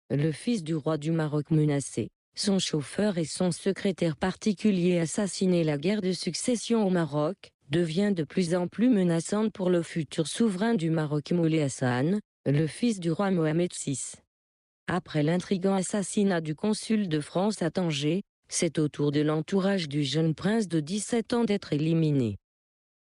le fils du roi du Maroc menacé, son chauffeur et son secrétaire particulier assassinés. La guerre de succession au Maroc devient de plus en plus menaçante pour le futur souverain du Maroc Moulay Hassan, le fils du roi Mohamed VI. Après l'intrigant assassinat du consul de France à Tanger, c'est au tour de l'entourage du jeune prince de 17 ans d'être éliminé.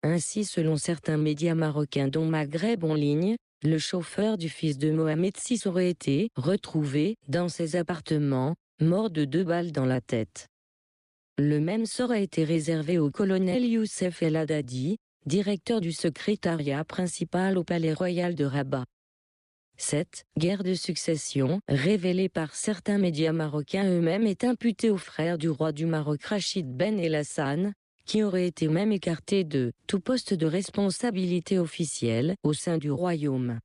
Ainsi, selon certains médias marocains dont Maghreb en ligne, le chauffeur du fils de Mohamed VI aurait été retrouvé dans ses appartements, mort de 2 balles dans la tête. Le même sort a été réservé au colonel Youssef El Haddadi, directeur du secrétariat principal au Palais Royal de Rabat. Cette guerre de succession, révélée par certains médias marocains eux-mêmes, est imputée au frère du roi du Maroc Rachid Ben El Hassan, qui aurait été même écarté de tout poste de responsabilité officielle au sein du royaume.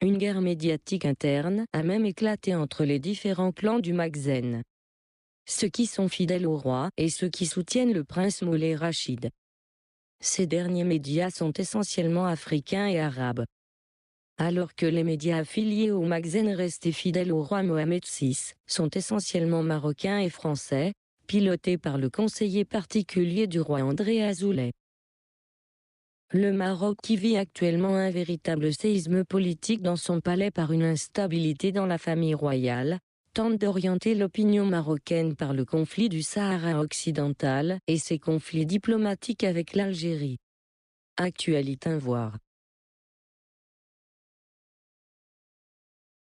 Une guerre médiatique interne a même éclaté entre les différents clans du Makhzen. Ceux qui sont fidèles au roi et ceux qui soutiennent le prince Moulay Rachid. Ces derniers médias sont essentiellement africains et arabes. Alors que les médias affiliés au Makhzen restés fidèles au roi Mohamed VI sont essentiellement marocains et français, pilotés par le conseiller particulier du roi André Azoulay. Le Maroc, qui vit actuellement un véritable séisme politique dans son palais par une instabilité dans la famille royale, tente d'orienter l'opinion marocaine par le conflit du Sahara occidental et ses conflits diplomatiques avec l'Algérie. Actualité à voir.